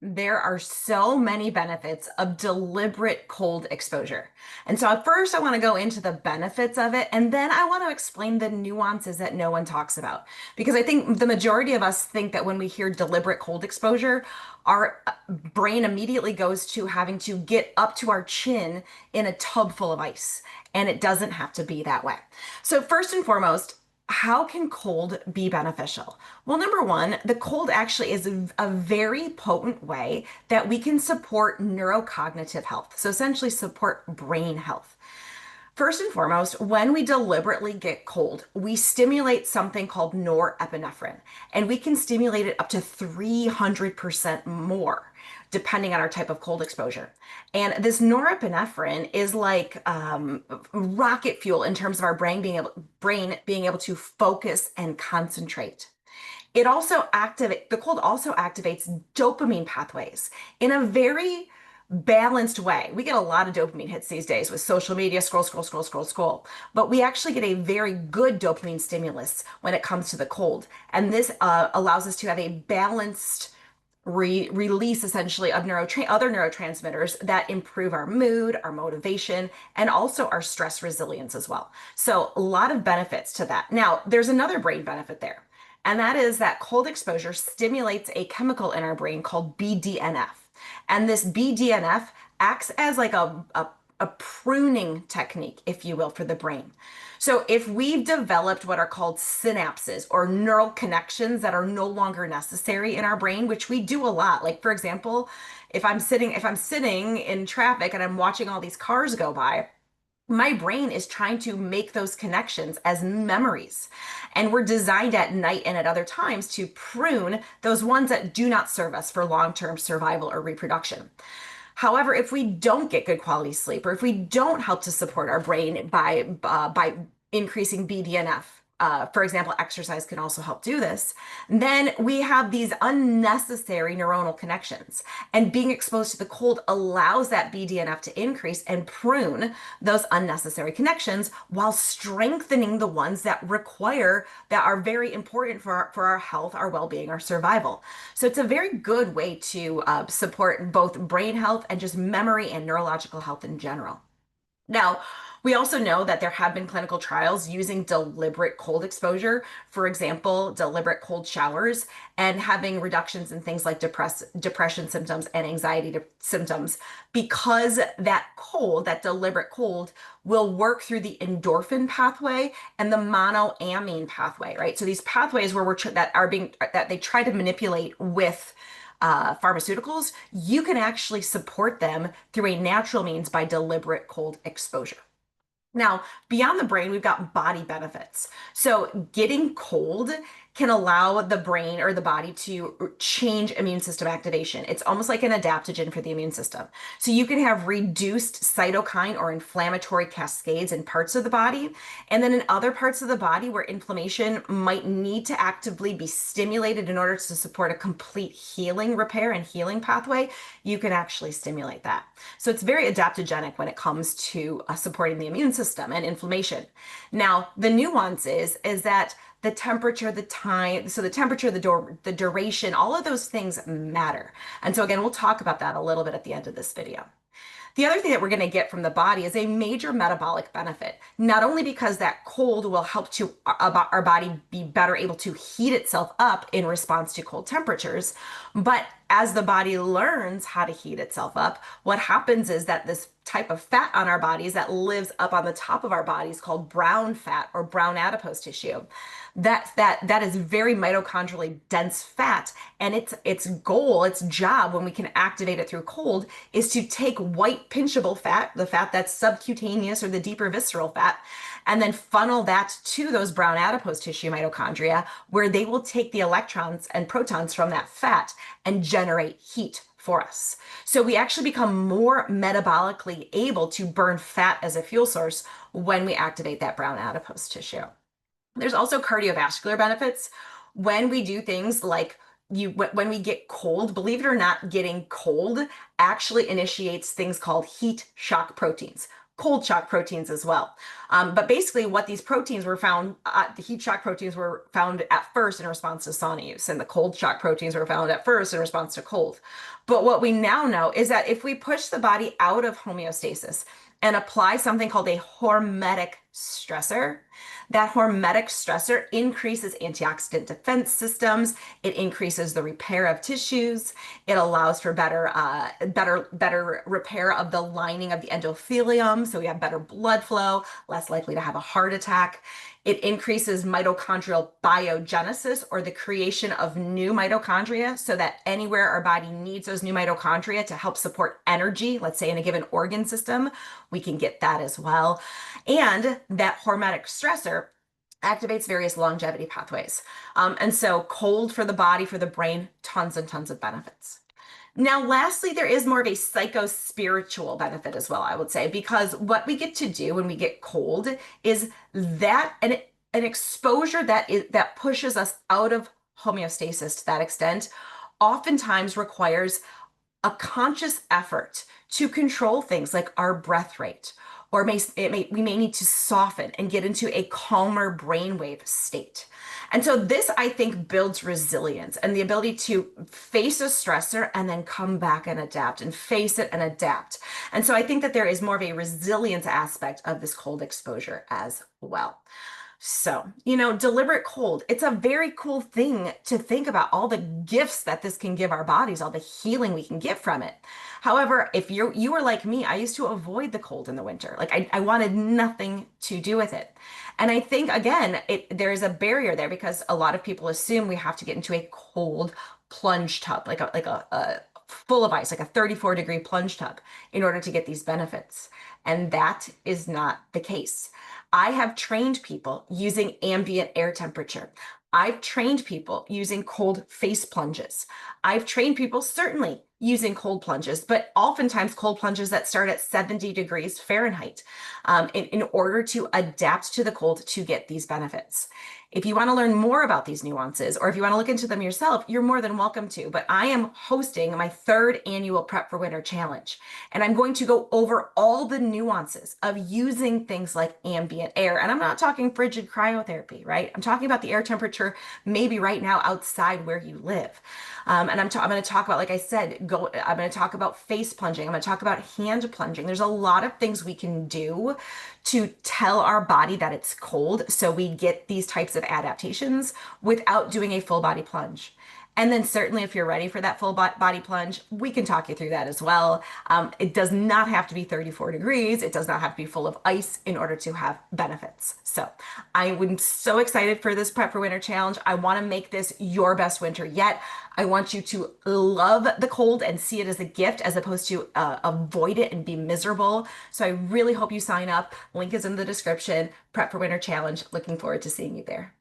There are so many benefits of deliberate cold exposure. And so at first I want to go into the benefits of it, and then I want to explain the nuances that no one talks about. Because I think the majority of us think that when we hear deliberate cold exposure, our brain immediately goes to having to get up to our chin in a tub full of ice. And it doesn't have to be that way. So first and foremost, how can cold be beneficial? Well, number one, the cold actually is a very potent way that we can support neurocognitive health. So essentially support brain health. First and foremost, when we deliberately get cold, we stimulate something called norepinephrine, and we can stimulate it up to 300% more, depending on our type of cold exposure. And this norepinephrine is like rocket fuel in terms of our brain being able to focus and concentrate. The cold also activates dopamine pathways in a very balanced way. We get a lot of dopamine hits these days with social media, scroll, scroll, scroll, scroll, scroll. But we actually get a very good dopamine stimulus when it comes to the cold. And this allows us to have a balanced release essentially of other neurotransmitters that improve our mood, our motivation, and also our stress resilience as well. So a lot of benefits to that. Now, there's another brain benefit there, and that is that cold exposure stimulates a chemical in our brain called BDNF. And this BDNF acts as like a pruning technique, if you will, for the brain. So if we've developed what are called synapses or neural connections that are no longer necessary in our brain, which we do a lot. Like for example, if I'm sitting in traffic and I'm watching all these cars go by, my brain is trying to make those connections as memories. And we're designed at night and at other times to prune those ones that do not serve us for long-term survival or reproduction. However, if we don't get good quality sleep, or if we don't help to support our brain by increasing BDNF, for example, exercise can also help do this, then we have these unnecessary neuronal connections. And being exposed to the cold allows that BDNF to increase and prune those unnecessary connections while strengthening the ones that are very important for our health, our well-being, our survival. So it's a very good way to support both brain health and just memory and neurological health in general. Now, we also know that there have been clinical trials using deliberate cold exposure, for example, deliberate cold showers, and having reductions in things like depression symptoms and anxiety symptoms, because that deliberate cold, will work through the endorphin pathway and the monoamine pathway, right? So these pathways that they try to manipulate with pharmaceuticals, you can actually support them through a natural means by deliberate cold exposure. Now, beyond the brain, we've got body benefits. So getting cold can allow the brain or the body to change immune system activation. It's almost like an adaptogen for the immune system. So you can have reduced cytokine or inflammatory cascades in parts of the body. And then in other parts of the body where inflammation might need to actively be stimulated in order to support a complete healing, repair, and healing pathway, you can actually stimulate that. So it's very adaptogenic when it comes to supporting the immune system and inflammation. Now, the nuance is that the temperature, the time, so the temperature, the duration, all of those things matter. And so again, we'll talk about that a little bit at the end of this video. The other thing that we're going to get from the body is a major metabolic benefit, not only because that cold will help to our body be better able to heat itself up in response to cold temperatures, but as the body learns how to heat itself up, what happens is that this type of fat on our bodies that lives up on the top of our bodies called brown fat or brown adipose tissue, that is very mitochondrially dense fat, and its job when we can activate it through cold is to take white pinchable fat, the fat that's subcutaneous or the deeper visceral fat, and then funnel that to those brown adipose tissue mitochondria, where they will take the electrons and protons from that fat and generate heat for us. So we actually become more metabolically able to burn fat as a fuel source when we activate that brown adipose tissue. There's also cardiovascular benefits when we do things like when we get cold. Believe it or not, getting cold actually initiates things called heat shock proteins, cold shock proteins as well. But basically, what these proteins were found, the heat shock proteins were found at first in response to sauna use, and the cold shock proteins were found at first in response to cold. But what we now know is that if we push the body out of homeostasis and apply something called a hormetic stressor, that hormetic stressor increases antioxidant defense systems. It increases the repair of tissues. It allows for better repair of the lining of the endothelium. So we have better blood flow, less likely to have a heart attack. It increases mitochondrial biogenesis, or the creation of new mitochondria, so that anywhere our body needs those new mitochondria to help support energy, let's say in a given organ system, we can get that as well. And that hormetic stressor activates various longevity pathways. And so cold for the body, for the brain, tons and tons of benefits. Now, lastly, there is more of a psycho-spiritual benefit as well, I would say, because what we get to do when we get cold is that an exposure that pushes us out of homeostasis to that extent oftentimes requires a conscious effort to control things like our breath rate, or we may need to soften and get into a calmer brainwave state. And so this, I think, builds resilience and the ability to face a stressor and then come back and adapt, and face it and adapt. And so I think that there is more of a resilience aspect of this cold exposure as well. So, deliberate cold, it's a very cool thing to think about, all the gifts that this can give our bodies, all the healing we can get from it. However, if you were like me, I used to avoid the cold in the winter. Like I wanted nothing to do with it. And I think, again, there is a barrier there because a lot of people assume we have to get into a cold plunge tub, like a full of ice, like a 34-degree plunge tub, in order to get these benefits. And that is not the case. I have trained people using ambient air temperature. I've trained people using cold face plunges. I've trained people certainly using cold plunges, but oftentimes cold plunges that start at 70 degrees Fahrenheit in order to adapt to the cold to get these benefits. If you want to learn more about these nuances, or if you want to look into them yourself, you're more than welcome to. But I am hosting my 3rd annual Prep for Winter Challenge, and I'm going to go over all the nuances of using things like ambient air. And I'm not talking frigid cryotherapy, right? I'm talking about the air temperature maybe right now outside where you live. And I'm going to talk about, like I said, I'm going to talk about face plunging. I'm going to talk about hand plunging. There's a lot of things we can do to tell our body that it's cold, so we get these types of adaptations without doing a full body plunge. And then certainly if you're ready for that full body plunge, we can talk you through that as well. It does not have to be 34 degrees. It does not have to be full of ice in order to have benefits. So I'm so excited for this Prep for Winter Challenge. I want to make this your best winter yet. I want you to love the cold and see it as a gift as opposed to avoid it and be miserable. So I really hope you sign up. Link is in the description. Prep for Winter Challenge. Looking forward to seeing you there.